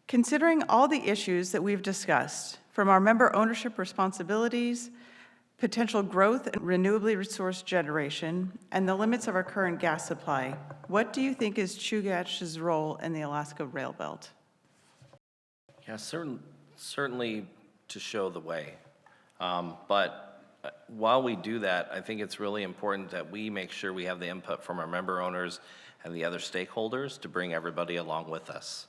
Considering all the issues that we've discussed, from our member ownership responsibilities, potential growth in renewably resourced generation, and the limits of our current gas supply, what do you think is Chugach's role in the Alaska Railbelt? Yeah, certainly to show the way. But while we do that, I think it's really important that we make sure we have the input from our member owners and the other stakeholders to bring everybody along with us.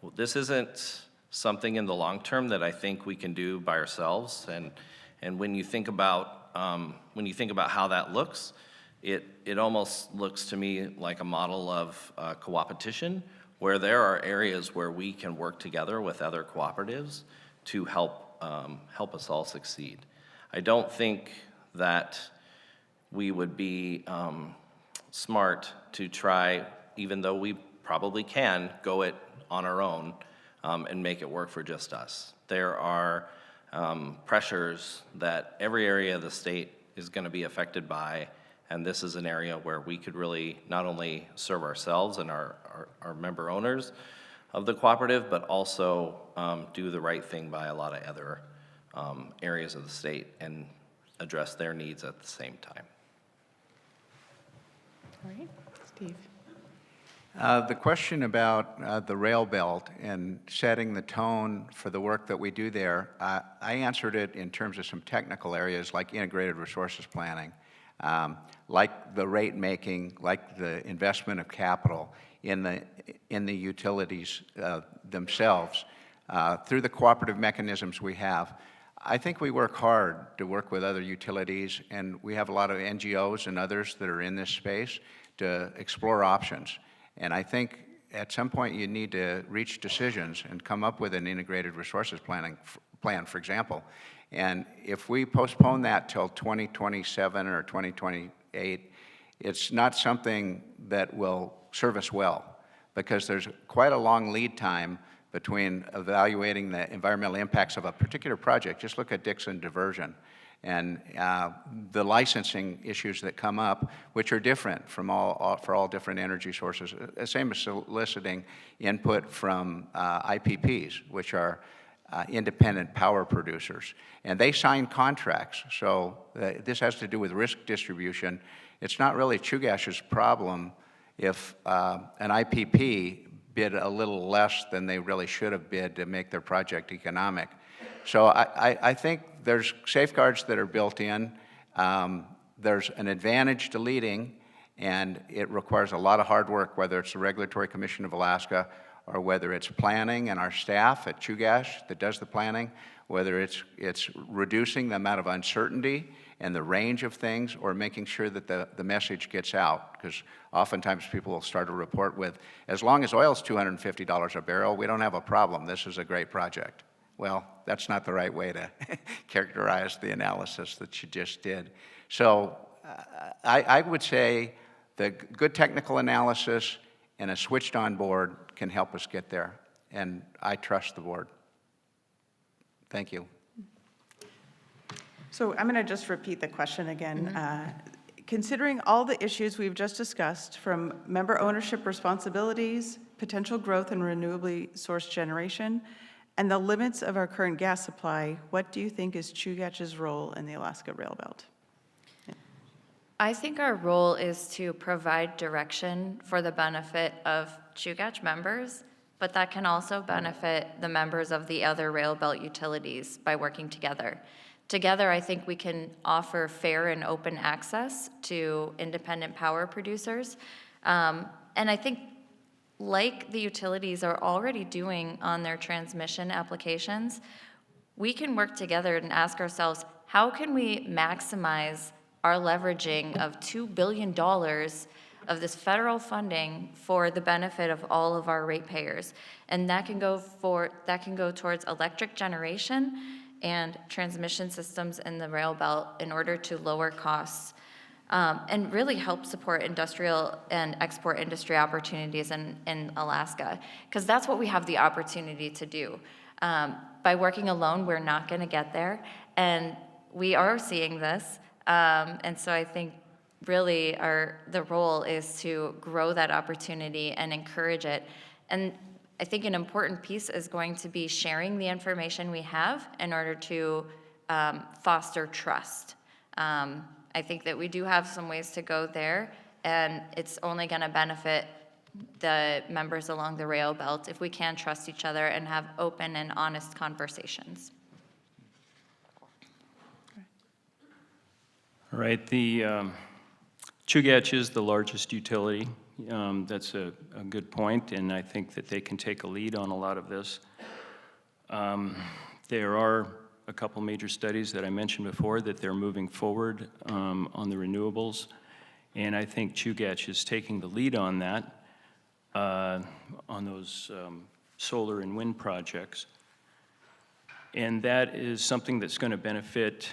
Well, this isn't something in the long term that I think we can do by ourselves. And when you think about how that looks, it almost looks to me like a model of coopetition, where there are areas where we can work together with other cooperatives to help us all succeed. I don't think that we would be smart to try, even though we probably can go it on our own and make it work for just us. There are pressures that every area of the state is going to be affected by, and this is an area where we could really not only serve ourselves and our member owners of the cooperative, but also do the right thing by a lot of other areas of the state and address their needs at the same time. All right, Steve. The question about the rail belt and setting the tone for the work that we do there, I answered it in terms of some technical areas like integrated resources planning, like the rate making, like the investment of capital in the utilities themselves, through the cooperative mechanisms we have. I think we work hard to work with other utilities, and we have a lot of NGOs and others that are in this space to explore options. And I think at some point you need to reach decisions and come up with an integrated resources plan, for example. And if we postpone that till 2027 or 2028, it's not something that will serve us well, because there's quite a long lead time between evaluating the environmental impacts of a particular project. Just look at Dixon Diversion and the licensing issues that come up, which are different from for all different energy sources. Same as soliciting input from IPPs, which are independent power producers. And they sign contracts, so this has to do with risk distribution. It's not really Chugach's problem if an IPP bid a little less than they really should have bid to make their project economic. So I think there's safeguards that are built in. There's an advantage to leading, and it requires a lot of hard work, whether it's the Regulatory Commission of Alaska or whether it's planning and our staff at Chugach that does the planning, whether it's reducing the amount of uncertainty and the range of things, or making sure that the message gets out. Because oftentimes people will start a report with, as long as oil's $250 a barrel, we don't have a problem. This is a great project. Well, that's not the right way to characterize the analysis that you just did. So I would say the good technical analysis and a switched on board can help us get there. And I trust the board. Thank you. So I'm going to just repeat the question again. Considering all the issues we've just discussed, from member ownership responsibilities, potential growth in renewably sourced generation, and the limits of our current gas supply, what do you think is Chugach's role in the Alaska Railbelt? I think our role is to provide direction for the benefit of Chugach members, but that can also benefit the members of the other Railbelt utilities by working together. Together, I think we can offer fair and open access to independent power producers. And I think, like the utilities are already doing on their transmission applications, we can work together and ask ourselves, how can we maximize our leveraging of $2 billion of this federal funding for the benefit of all of our ratepayers? And that can go towards electric generation and transmission systems in the rail belt in order to lower costs and really help support industrial and export industry opportunities in Alaska, because that's what we have the opportunity to do. By working alone, we're not going to get there, and we are seeing this. And so I think really the role is to grow that opportunity and encourage it. And I think an important piece is going to be sharing the information we have in order to foster trust. I think that we do have some ways to go there, and it's only going to benefit the members along the rail belt if we can trust each other and have open and honest conversations. All right, the Chugach is the largest utility. That's a good point, and I think that they can take a lead on a lot of this. There are a couple major studies that I mentioned before that they're moving forward on the renewables, and I think Chugach is taking the lead on that, on those solar and wind projects. And that is something that's going to benefit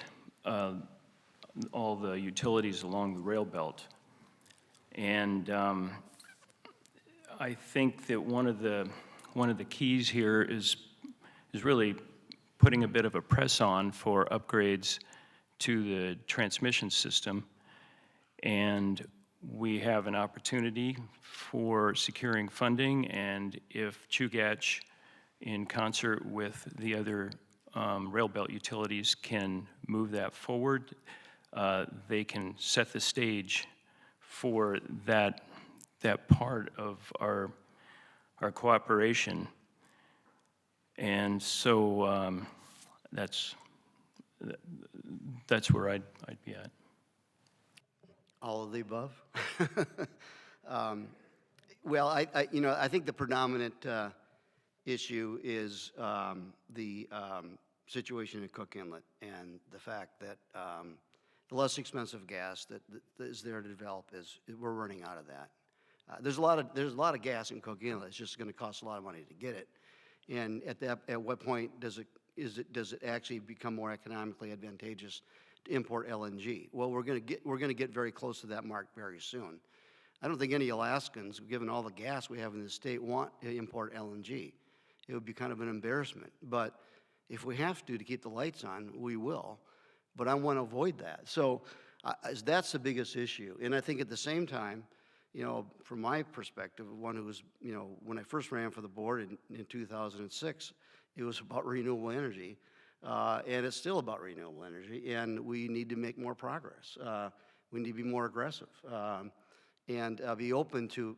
all the utilities along the rail belt. And I think that one of the keys here is really putting a bit of a press on for upgrades to the transmission system. And we have an opportunity for securing funding, and if Chugach, in concert with the other rail belt utilities, can move that forward, they can set the stage for that part of our cooperation. And so that's where I'd be at. All of the above. Well, I think the predominant issue is the situation in Cook Inlet and the fact that the less expensive gas that is there to develop we're running out of that. There's a lot of gas in Cook Inlet. It's just going to cost a lot of money to get it. And at what point does it actually become more economically advantageous to import LNG? Well, we're going to get very close to that mark very soon. I don't think any Alaskans, given all the gas we have in the state, want to import LNG. It would be kind of an embarrassment. But if we have to keep the lights on, we will. But I want to avoid that. So that's the biggest issue. And I think at the same time, from my perspective, one who was, when I first ran for the board in 2006, it was about renewable energy. And it's still about renewable energy. And we need to make more progress. We need to be more aggressive. And be open to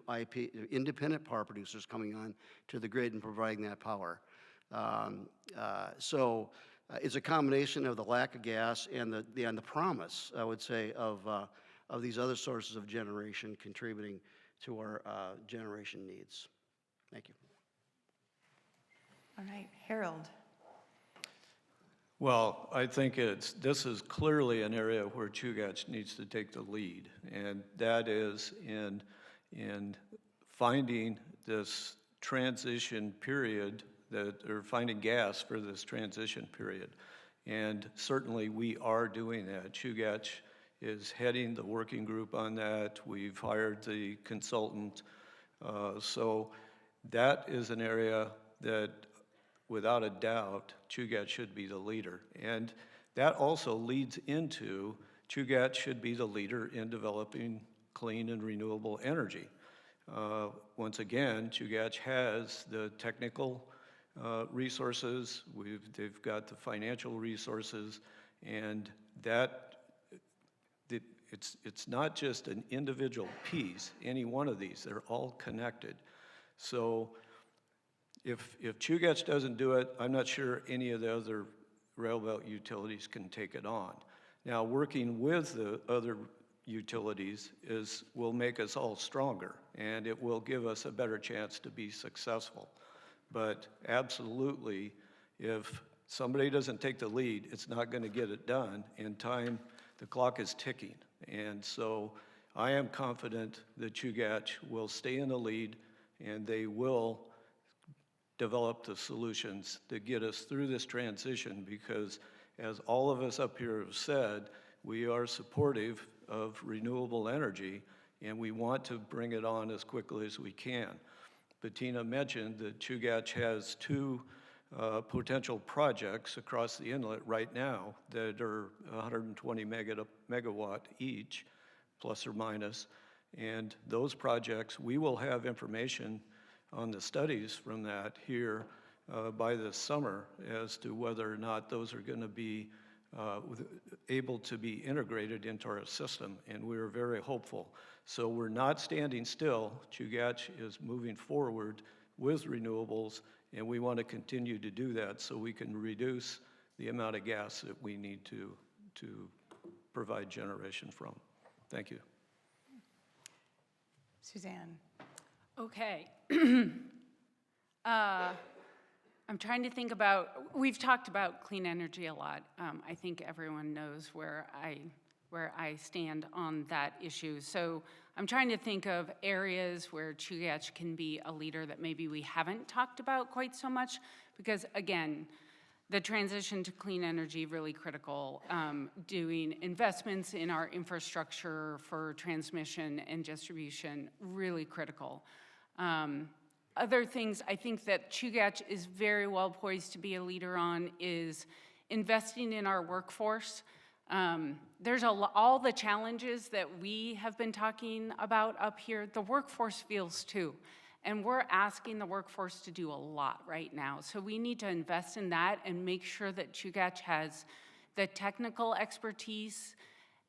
independent power producers coming on to the grid and providing that power. So it's a combination of the lack of gas and the promise, I would say, of these other sources of generation contributing to our generation needs. Thank you. All right, Harold. Well, I think this is clearly an area where Chugach needs to take the lead, and that is in finding this transition period, or finding gas for this transition period. And certainly we are doing that. Chugach is heading the working group on that. We've hired the consultant. So that is an area that, without a doubt, Chugach should be the leader. And that also leads into Chugach should be the leader in developing clean and renewable energy. Once again, Chugach has the technical resources, they've got the financial resources, and it's not just an individual piece, any one of these, they're all connected. So if Chugach doesn't do it, I'm not sure any of the other railbelt utilities can take it on. Now, working with the other utilities will make us all stronger, and it will give us a better chance to be successful. But absolutely, if somebody doesn't take the lead, it's not going to get it done in time. The clock is ticking. And so I am confident that Chugach will stay in the lead, and they will develop the solutions that get us through this transition, because as all of us up here have said, we are supportive of renewable energy, and we want to bring it on as quickly as we can. Bettina mentioned that Chugach has two potential projects across the inlet right now that are 120 megawatt each, plus or minus. And those projects, we will have information on the studies from that here by this summer as to whether or not those are going to be able to be integrated into our system, and we're very hopeful. So we're not standing still. Chugach is moving forward with renewables, and we want to continue to do that so we can reduce the amount of gas that we need to provide generation from. Thank you. Suzanne. Okay. I'm trying to think about, we've talked about clean energy a lot. I think everyone knows where I stand on that issue. So I'm trying to think of areas where Chugach can be a leader that maybe we haven't talked about quite so much, because again, the transition to clean energy, really critical. Doing investments in our infrastructure for transmission and distribution, really critical. Other things I think that Chugach is very well poised to be a leader on is investing in our workforce. There's all the challenges that we have been talking about up here, the workforce feels too. And we're asking the workforce to do a lot right now. So we need to invest in that and make sure that Chugach has the technical expertise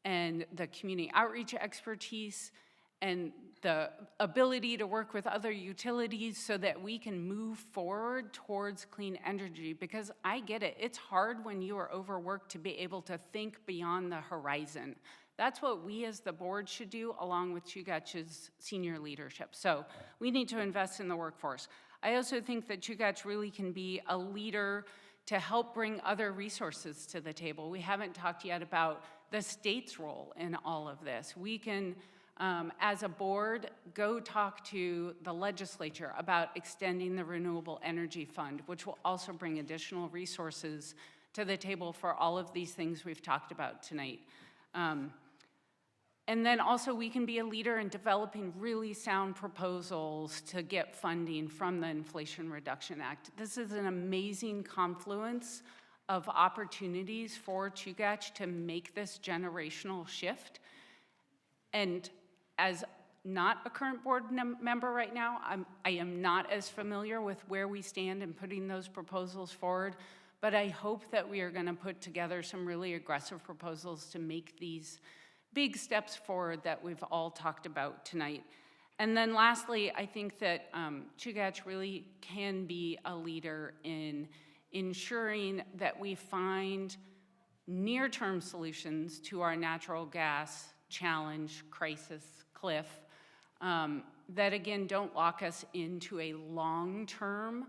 and the community outreach expertise and the ability to work with other utilities so that we can move forward towards clean energy. Because I get it, it's hard when you are overworked to be able to think beyond the horizon. That's what we as the board should do, along with Chugach's senior leadership. So we need to invest in the workforce. I also think that Chugach really can be a leader to help bring other resources to the table. We haven't talked yet about the state's role in all of this. We can, as a board, go talk to the legislature about extending the Renewable Energy Fund, which will also bring additional resources to the table for all of these things we've talked about tonight. And then also we can be a leader in developing really sound proposals to get funding from the Inflation Reduction Act. This is an amazing confluence of opportunities for Chugach to make this generational shift. And as not a current board member right now, I am not as familiar with where we stand in putting those proposals forward, but I hope that we are going to put together some really aggressive proposals to make these big steps forward that we've all talked about tonight. And then lastly, I think that Chugach really can be a leader in ensuring that we find near-term solutions to our natural gas challenge, crisis, cliff, that again don't lock us into a long-term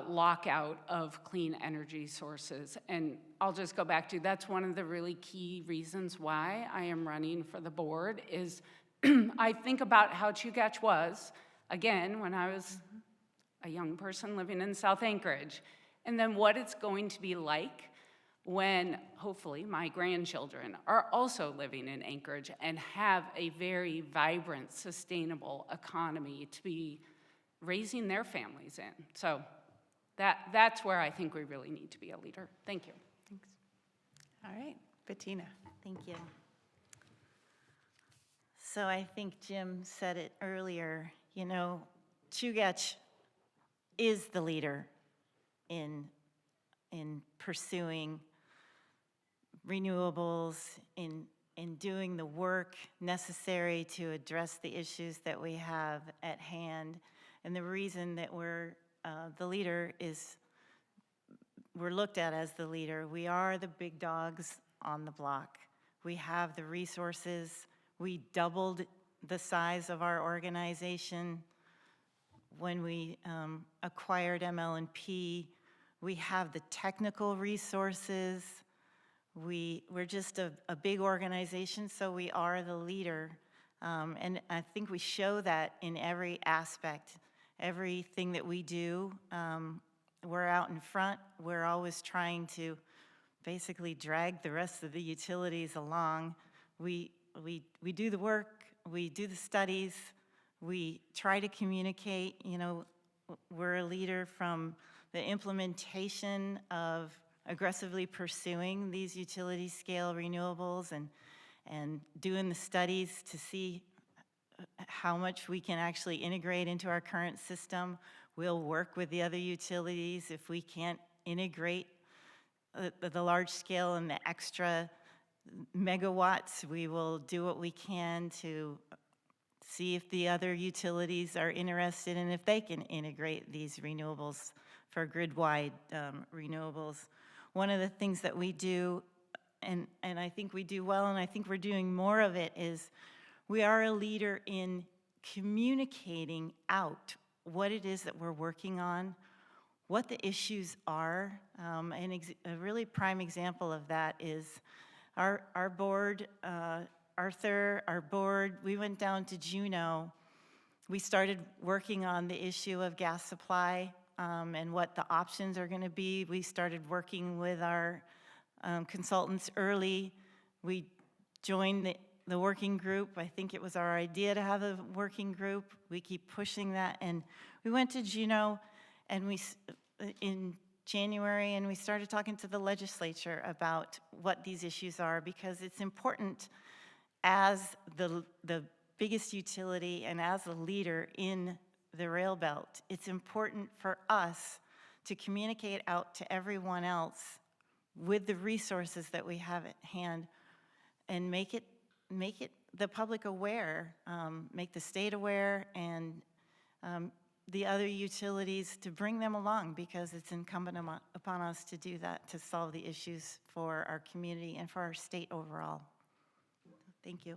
lockout of clean energy sources. And I'll just go back to, that's one of the really key reasons why I am running for the board is I think about how Chugach was, again, when I was a young person living in South Anchorage, and then what it's going to be like when, hopefully, my grandchildren are also living in Anchorage and have a very vibrant, sustainable economy to be raising their families in. So that's where I think we really need to be a leader. Thank you. Thanks. All right, Bettina. Thank you. So I think Jim said it earlier, you know, Chugach is the leader in pursuing renewables, in doing the work necessary to address the issues that we have at hand. And the reason that we're the leader is we're looked at as the leader. We are the big dogs on the block. We have the resources. We doubled the size of our organization when we acquired ML&P. We have the technical resources. We're just a big organization, so we are the leader. And I think we show that in every aspect. Everything that we do, we're out in front. We're always trying to basically drag the rest of the utilities along. We do the work, we do the studies, we try to communicate. You know, we're a leader from the implementation of aggressively pursuing these utility scale renewables and doing the studies to see how much we can actually integrate into our current system. We'll work with the other utilities. If we can't integrate the large scale and the extra megawatts, we will do what we can to see if the other utilities are interested and if they can integrate these renewables for grid-wide renewables. One of the things that we do, and I think we do well, and I think we're doing more of it, is we are a leader in communicating out what it is that we're working on, what the issues are. And a really prime example of that is our board, Arthur, our board, we went down to Juneau. We started working on the issue of gas supply and what the options are going to be. We started working with our consultants early. We joined the working group. I think it was our idea to have a working group. We keep pushing that. And we went to Juneau and in January, and we started talking to the legislature about what these issues are, because it's important as the biggest utility and as a leader in the rail belt. It's important for us to communicate out to everyone else with the resources that we have at hand and make it the public aware, make the state aware, and the other utilities to bring them along, because it's incumbent upon us to do that, to solve the issues for our community and for our state overall. Thank you.